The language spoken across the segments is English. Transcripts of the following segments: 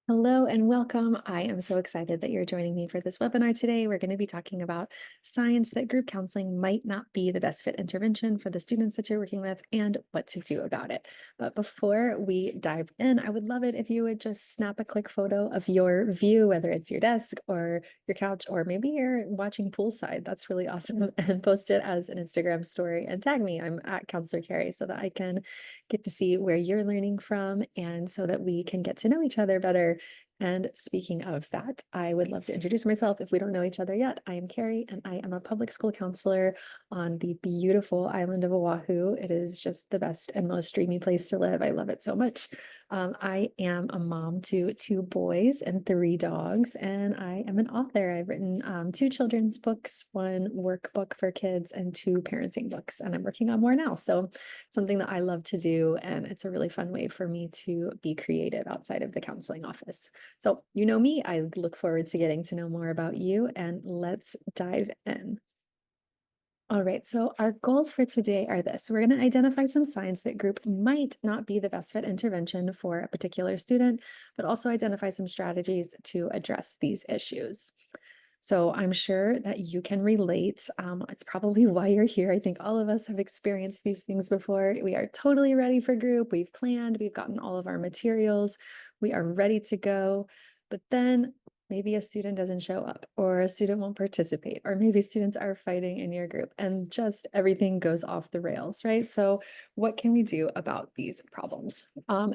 Hello and welcome. I am so excited that you're joining me for this webinar today. We're going to be talking about signs that group counseling might not be the best fit intervention for the students that you're working with and what to do about it. But before we dive in, I would love it if you would just snap a quick photo of your view, whether it's your desk or your couch, or maybe you're watching poolside. That's really awesome. And post it as an Instagram story and tag me. I'm at Counselor Keri so that I can get to see where you're learning from and so that we can get to know each other better. And speaking of that, I would love to introduce myself if we don't know each other yet. I am Keri, and I am a public school counselor on the beautiful island of Oahu. It is just the best and most dreamy place to live. I love it so much. I am a mom to two boys and three dogs, and I am an author. I've written two children's books, one workbook for kids, and two parenting books, and I'm working on more now. So something that I love to do, and it's a really fun way for me to be creative outside of the counseling office. So you know me, I look forward to getting to know more about you, and let's dive in. All right, so our goals for today are this. We're going to identify some signs that group might not be the best fit intervention for a particular student, but also identify some strategies to address these issues. So I'm sure that you can relate. It's probably why you're here. I think all of us have experienced these things before. We are totally ready for group. We've planned, we've gotten all of our materials, we are ready to go. But then maybe a student doesn't show up, or a student won't participate, or maybe students are fighting in your group and just everything goes off the rails, right? So what can we do about these problems?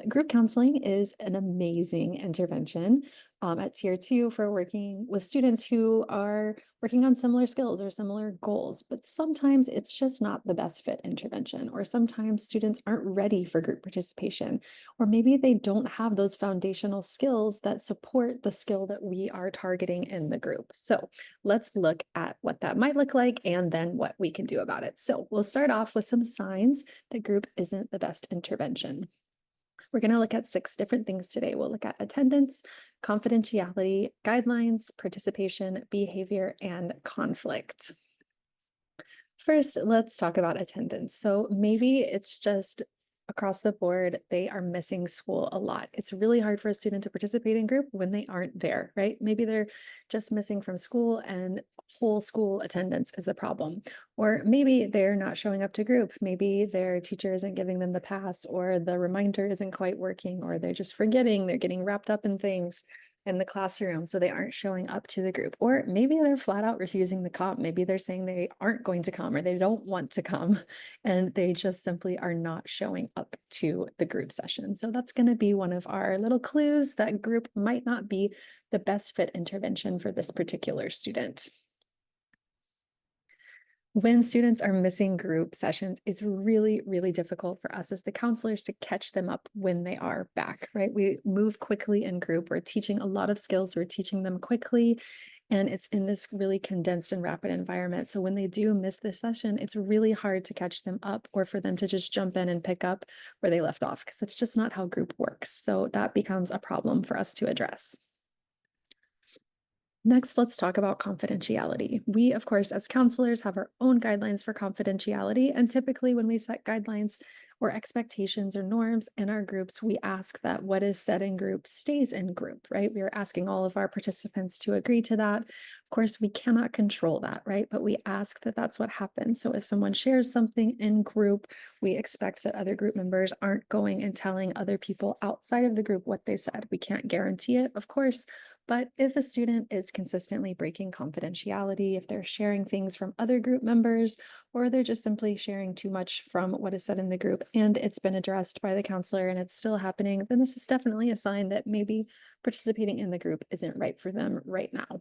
Group counseling is an amazing intervention at tier 2 for working with students who are working on similar skills or similar goals, but sometimes it's just not the best fit intervention, or sometimes students aren't ready for group participation, or maybe they don't have those foundational skills that support the skill that we are targeting in the group. So let's look at what that might look like and then what we can do about it. So we'll start off with some signs that group isn't the best intervention. We're going to look at 6 different things today. We'll look at attendance, confidentiality, guidelines, participation, behavior, and conflict. First, let's talk about attendance. So maybe it's just across the board, they are missing school a lot. It's really hard for a student to participate in group when they aren't there, right? Maybe they're just missing from school and whole school attendance is the problem. Or maybe they're not showing up to group. Maybe their teacher isn't giving them the pass, or the reminder isn't quite working, or they're just forgetting, they're getting wrapped up in things in the classroom, so they aren't showing up to the group. Or maybe they're flat out refusing to come. Maybe they're saying they aren't going to come or they don't want to come, and they just simply are not showing up to the group session. So that's going to be one of our little clues that group might not be the best fit intervention for this particular student. When students are missing group sessions, it's really, really difficult for us as the counselors to catch them up when they are back, right? We move quickly in group. We're teaching a lot of skills. We're teaching them quickly, and it's in this really condensed and rapid environment. So when they do miss the session, it's really hard to catch them up or for them to just jump in and pick up where they left off, because that's just not how group works. So that becomes a problem for us to address. Next, let's talk about confidentiality. We, of course, as counselors, have our own guidelines for confidentiality. And typically, when we set guidelines or expectations or norms in our groups, we ask that what is said in group stays in group, right? We are asking all of our participants to agree to that. Of course, we cannot control that, right? But we ask that that's what happens. So if someone shares something in group, we expect that other group members aren't going and telling other people outside of the group what they said. We can't guarantee it, of course, but if a student is consistently breaking confidentiality, if they're sharing things from other group members, or they're just simply sharing too much from what is said in the group and it's been addressed by the counselor and it's still happening, then this is definitely a sign that maybe participating in the group isn't right for them right now.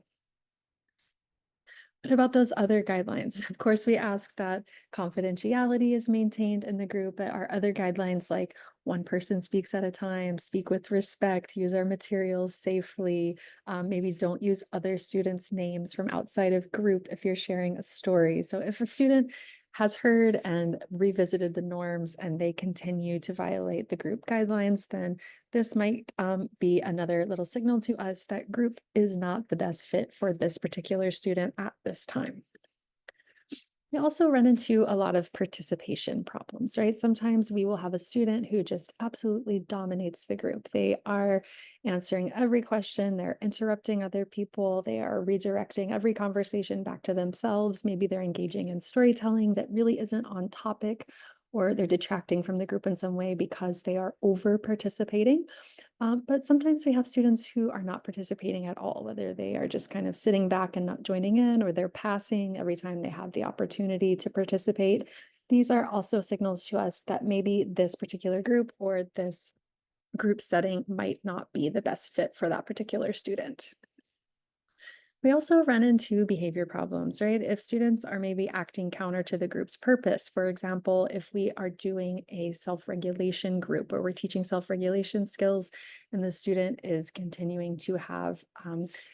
What about those other guidelines? Of course, we ask that confidentiality is maintained in the group, but our other guidelines, like one person speaks at a time, speak with respect, use our materials safely, maybe don't use other students' names from outside of group if you're sharing a story. So if a student has heard and revisited the norms and they continue to violate the group guidelines, then this might be another little signal to us that group is not the best fit for this particular student at this time. We also run into a lot of participation problems, right? Sometimes we will have a student who just absolutely dominates the group. They are answering every question, they're interrupting other people, they are redirecting every conversation back to themselves. Maybe they're engaging in storytelling that really isn't on topic, or they're detracting from the group in some way because they are over participating. But sometimes we have students who are not participating at all, whether they are just kind of sitting back and not joining in, or they're passing every time they have the opportunity to participate. These are also signals to us that maybe this particular group or this group setting might not be the best fit for that particular student. We also run into behavior problems, right? If students are maybe acting counter to the group's purpose, for example, if we are doing a self regulation group where we're teaching self regulation skills and the student is continuing to have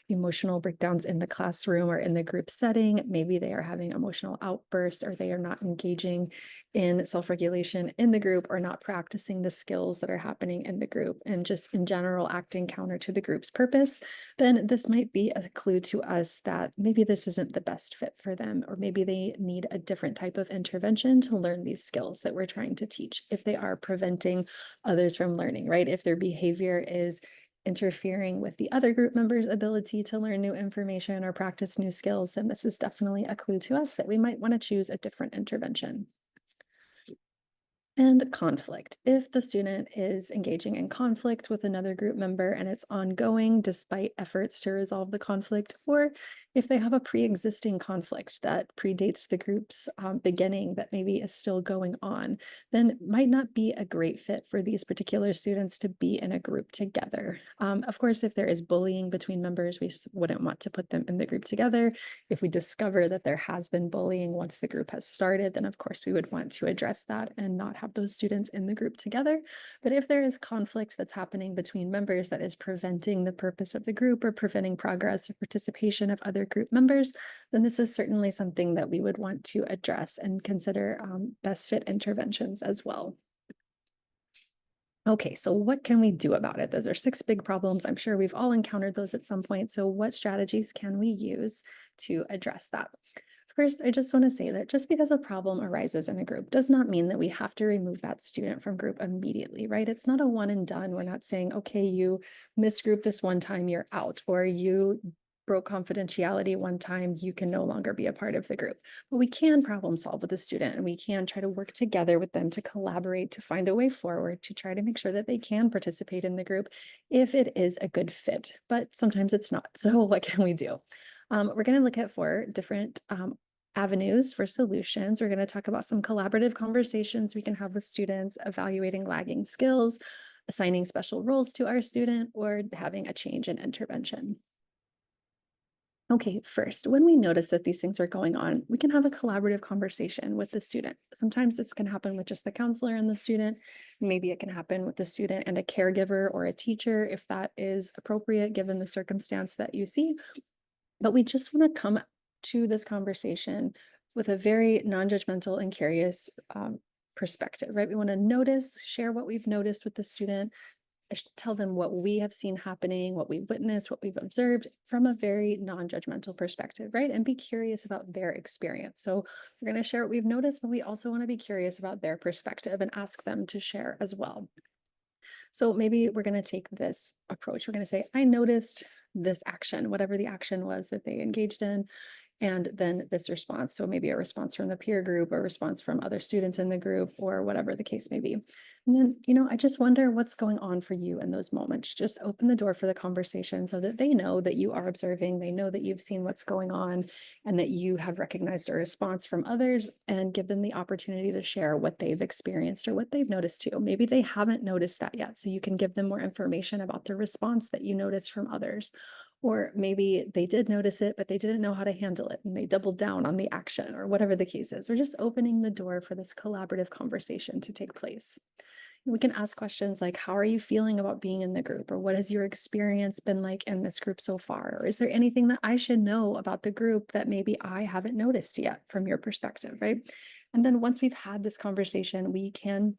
emotional breakdowns in the classroom or in the group setting, maybe they are having emotional outbursts or they are not engaging in self regulation in the group or not practicing the skills that are happening in the group and just in general acting counter to the group's purpose, then this might be a clue to us that maybe this isn't the best fit for them, or maybe they need a different type of intervention to learn these skills that we're trying to teach. If they are preventing others from learning, right? If their behavior is interfering with the other group members' ability to learn new information or practice new skills, then this is definitely a clue to us that we might want to choose a different intervention. And conflict. If the student is engaging in conflict with another group member and it's ongoing despite efforts to resolve the conflict, or if they have a pre-existing conflict that predates the group's beginning that maybe is still going on, then it might not be a great fit for these particular students to be in a group together. Of course, if there is bullying between members, we wouldn't want to put them in the group together. If we discover that there has been bullying once the group has started, then of course we would want to address that and not have those students in the group together. But if there is conflict that's happening between members that is preventing the purpose of the group or preventing progress or participation of other group members, then this is certainly something that we would want to address and consider best fit interventions as well. Okay, so what can we do about it? Those are six big problems. I'm sure we've all encountered those at some point. So, what strategies can we use to address that? First, I just want to say that just because a problem arises in a group does not mean that we have to remove that student from group immediately, right? It's not a one and done. We're not saying, okay, you missed group this one time, you're out, or you broke confidentiality one time, you can no longer be a part of the group. But we can problem solve with the student and we can try to work together with them to collaborate to find a way forward to try to make sure that they can participate in the group if it is a good fit. But sometimes it's not. So, what can we do? We're going to look at four different avenues for solutions. We're going to talk about some collaborative conversations we can have with students, evaluating lagging skills, assigning special roles to our student, or having a change in intervention. Okay, first, when we notice that these things are going on, we can have a collaborative conversation with the student. Sometimes this can happen with just the counselor and the student. Maybe it can happen with the student and a caregiver or a teacher if that is appropriate given the circumstance that you see. But we just want to come to this conversation with a very non-judgmental and curious perspective, right? We want to notice, share what we've noticed with the student, tell them what we have seen happening, what we've witnessed, what we've observed from a very non-judgmental perspective, right? And be curious about their experience. So we're going to share what we've noticed, but we also want to be curious about their perspective and ask them to share as well. So maybe we're going to take this approach. We're going to say, I noticed this action, whatever the action was that they engaged in, and then this response. So maybe a response from the peer group or response from other students in the group or whatever the case may be. And then, I just wonder what's going on for you in those moments. Just open the door for the conversation so that they know that you are observing, they know that you've seen what's going on, and that you have recognized a response from others, and give them the opportunity to share what they've experienced or what they've noticed too. Maybe they haven't noticed that yet. So you can give them more information about the response that you noticed from others. Or maybe they did notice it, but they didn't know how to handle it and they doubled down on the action or whatever the case is. We're just opening the door for this collaborative conversation to take place. We can ask questions like, how are you feeling about being in the group? Or what has your experience been like in this group so far? Or is there anything that I should know about the group that maybe I haven't noticed yet from your perspective, right? And then once we've had this conversation, we can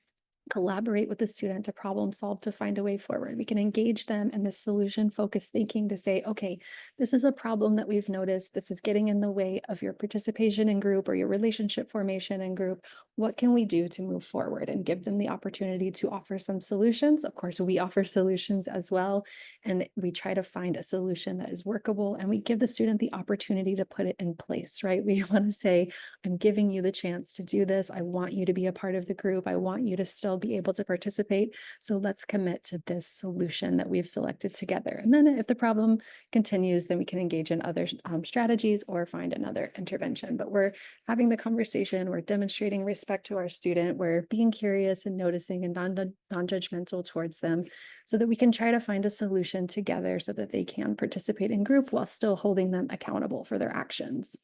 collaborate with the student to problem solve to find a way forward. We can engage them in this solution focused thinking to say, okay, this is a problem that we've noticed. This is getting in the way of your participation in group or your relationship formation in group. What can we do to move forward and give them the opportunity to offer some solutions? Of course, we offer solutions as well. And we try to find a solution that is workable and we give the student the opportunity to put it in place, right? We want to say, I'm giving you the chance to do this. I want you to be a part of the group. I want you to still be able to participate. So let's commit to this solution that we've selected together. And then if the problem continues, then we can engage in other strategies or find another intervention. But we're having the conversation, we're demonstrating respect to our student, we're being curious and noticing and non-judgmental towards them so that we can try to find a solution together so that they can participate in group while still holding them accountable for their actions.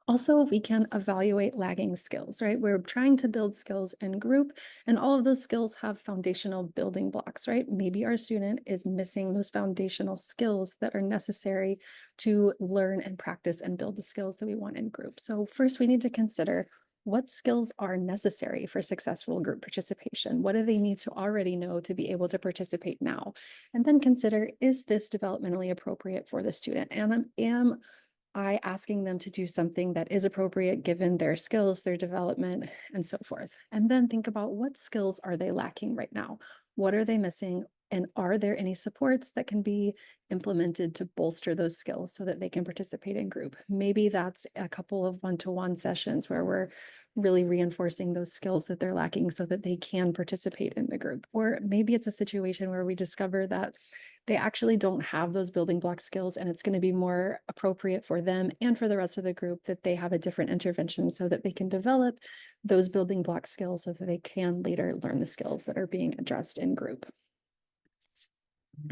Also, we can evaluate lagging skills, right? We're trying to build skills in group, and all of those skills have foundational building blocks, right? Maybe our student is missing those foundational skills that are necessary to learn and practice and build the skills that we want in group. So, first, we need to consider what skills are necessary for successful group participation. What do they need to already know to be able to participate now? And then consider, is this developmentally appropriate for the student? And am I asking them to do something that is appropriate given their skills, their development, and so forth. And then think about what skills are they lacking right now? What are they missing? And are there any supports that can be implemented to bolster those skills so that they can participate in group? Maybe that's a couple of one-to-one sessions where we're really reinforcing those skills that they're lacking so that they can participate in the group. Or maybe it's a situation where we discover that they actually don't have those building block skills and it's going to be more appropriate for them and for the rest of the group that they have a different intervention so that they can develop those building block skills so that they can later learn the skills that are being addressed in group.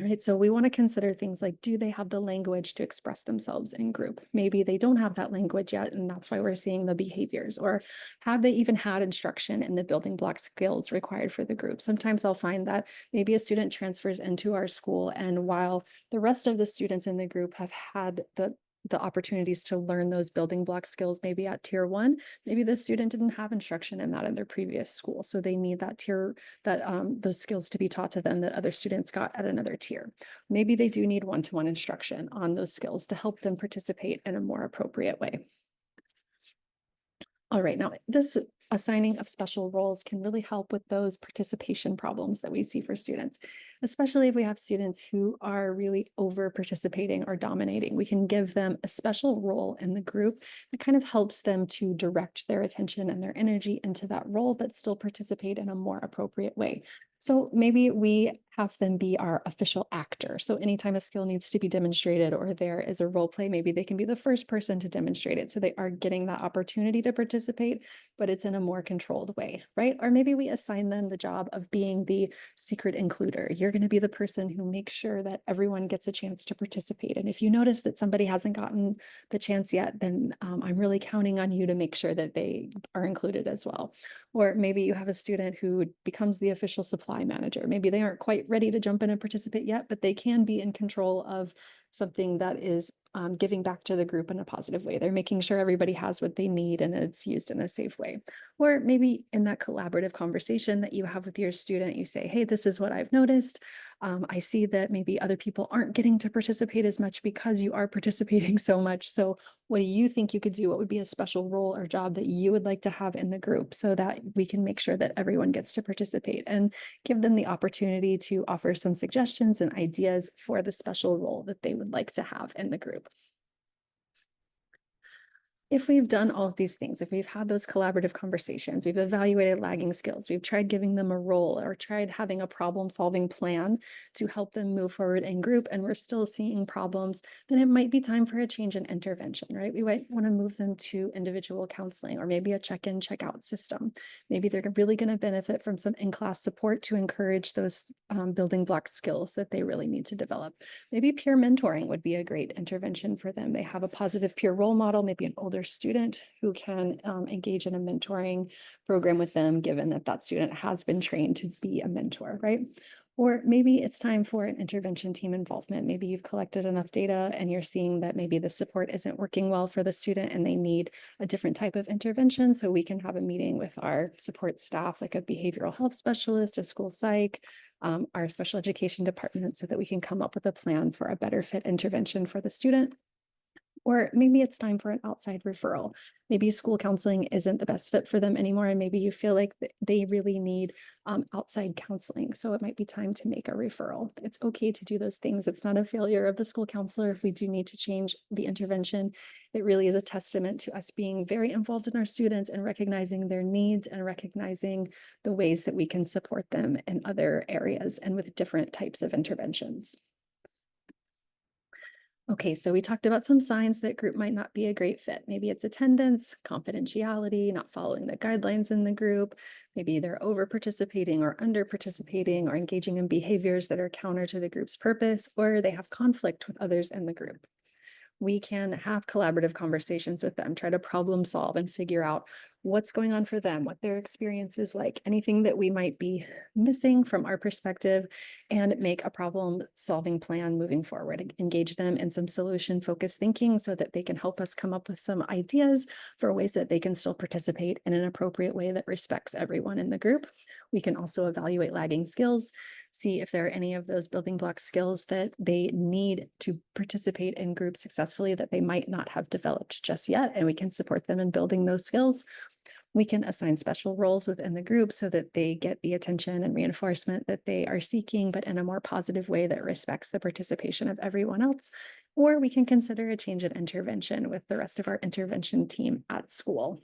Right. So we want to consider things like, do they have the language to express themselves in group? Maybe they don't have that language yet, and that's why we're seeing the behaviors. Or have they even had instruction in the building block skills required for the group? Sometimes I'll find that maybe a student transfers into our school, and while the rest of the students in the group have had the opportunities to learn those building block skills, maybe at tier 1, maybe the student didn't have instruction in that in their previous school. So they need those skills to be taught to them that other students got at another tier. Maybe they do need one-to-one instruction on those skills to help them participate in a more appropriate way. All right, now this assigning of special roles can really help with those participation problems that we see for students, especially if we have students who are really over participating or dominating. We can give them a special role in the group that kind of helps them to direct their attention and their energy into that role, but still participate in a more appropriate way. So maybe we have them be our official actor. So anytime a skill needs to be demonstrated or there is a role play, maybe they can be the first person to demonstrate it. So they are getting that opportunity to participate, but it's in a more controlled way, right? Or maybe we assign them the job of being the secret includer. You're going to be the person who makes sure that everyone gets a chance to participate. And if you notice that somebody hasn't gotten the chance yet, then I'm really counting on you to make sure that they are included as well. Or maybe you have a student who becomes the official supply manager. Maybe they aren't quite ready to jump in and participate yet, but they can be in control of something that is giving back to the group in a positive way. They're making sure everybody has what they need and it's used in a safe way. Or maybe in that collaborative conversation that you have with your student, you say, hey, this is what I've noticed. I see that maybe other people aren't getting to participate as much because you are participating so much. So what do you think you could do? What would be a special role or job that you would like to have in the group so that we can make sure that everyone gets to participate and give them the opportunity to offer some suggestions and ideas for the special role that they would like to have in the group. If we've done all of these things, if we've had those collaborative conversations, we've evaluated lagging skills, we've tried giving them a role or tried having a problem-solving plan to help them move forward in group, and we're still seeing problems, then it might be time for a change in intervention, right? We might want to move them to individual counseling or maybe a check-in, check-out system. Maybe they're really going to benefit from some in-class support to encourage those building block skills that they really need to develop. Maybe peer mentoring would be a great intervention for them. They have a positive peer role model, maybe an older student who can engage in a mentoring program with them, given that that student has been trained to be a mentor, right? Or maybe it's time for an intervention team involvement. Maybe you've collected enough data and you're seeing that maybe the support isn't working well for the student and they need a different type of intervention. So we can have a meeting with our support staff, like a behavioral health specialist, a school psych, our special education department, so that we can come up with a plan for a better fit intervention for the student. Or maybe it's time for an outside referral. Maybe school counseling isn't the best fit for them anymore, and maybe you feel like they really need outside counseling. So it might be time to make a referral. It's okay to do those things. It's not a failure of the school counselor if we do need to change the intervention. It really is a testament to us being very involved in our students and recognizing their needs and recognizing the ways that we can support them in other areas and with different types of interventions. Okay, so we talked about some signs that group might not be a great fit. Maybe it's attendance, confidentiality, not following the guidelines in the group. Maybe they're over participating or under participating or engaging in behaviors that are counter to the group's purpose, or they have conflict with others in the group. We can have collaborative conversations with them, try to problem solve and figure out what's going on for them, what their experience is like, anything that we might be missing from our perspective, and make a problem solving plan moving forward. Engage them in some solution focused thinking so that they can help us come up with some ideas for ways that they can still participate in an appropriate way that respects everyone in the group. We can also evaluate lagging skills, see if there are any of those building block skills that they need to participate in groups successfully that they might not have developed just yet, and we can support them in building those skills. We can assign special roles within the group so that they get the attention and reinforcement that they are seeking, but in a more positive way that respects the participation of everyone else. Or we can consider a change in intervention with the rest of our intervention team at school.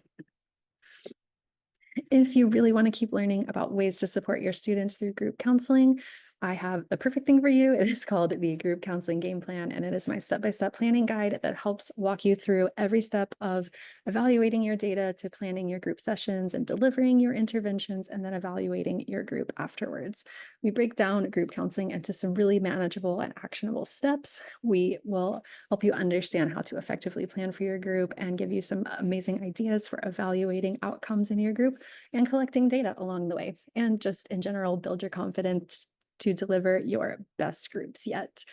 If you really want to keep learning about ways to support your students through group counseling, I have the perfect thing for you. It is called the Group Counseling Game Plan, and it is my step-by-step planning guide that helps walk you through every step of evaluating your data to planning your group sessions and delivering your interventions and then evaluating your group afterwards. We break down group counseling into some really manageable and actionable steps. We will help you understand how to effectively plan for your group and give you some amazing ideas for evaluating outcomes in your group and collecting data along the way. And just in general, build your confidence to deliver your best groups yet.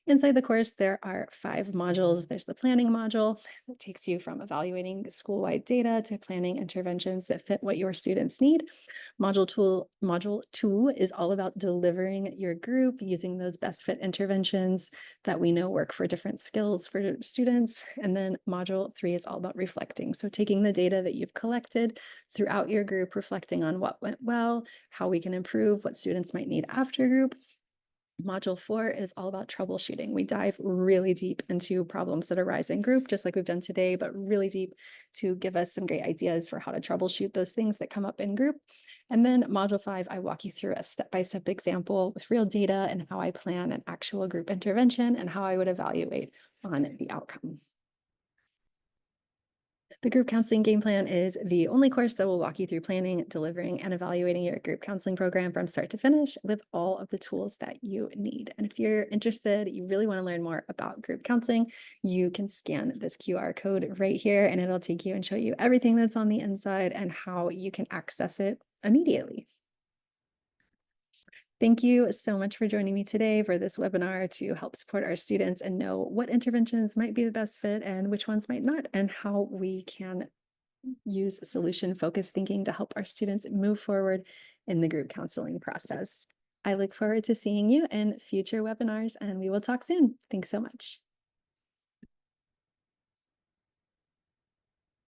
Inside the course, there are 5 modules. There's the planning module that takes you from evaluating school-wide data to planning interventions that fit what your students need. Module two is all about delivering your group using those best fit interventions that we know work for different skills for students. And then module 3 is all about reflecting. So taking the data that you've collected throughout your group, reflecting on what went well, how we can improve, what students might need after group. Module 4 is all about troubleshooting. We dive really deep into problems that arise in group, just like we've done today, but really deep to give us some great ideas for how to troubleshoot those things that come up in group. And then Module 5, I walk you through a step-by-step example with real data and how I plan an actual group intervention and how I would evaluate on the outcome. The group counseling game plan is the only course that will walk you through planning, delivering, and evaluating your group counseling program from start to finish with all of the tools that you need. And if you're interested, you really want to learn more about group counseling, you can scan this QR code right here and it'll take you and show you everything that's on the inside and how you can access it immediately. Thank you so much for joining me today for this webinar to help support our students and know what interventions might be the best fit and which ones might not, and how we can use solution-focused thinking to help our students move forward in the group counseling process. I look forward to seeing you in future webinars, and we will talk soon. Thanks so much.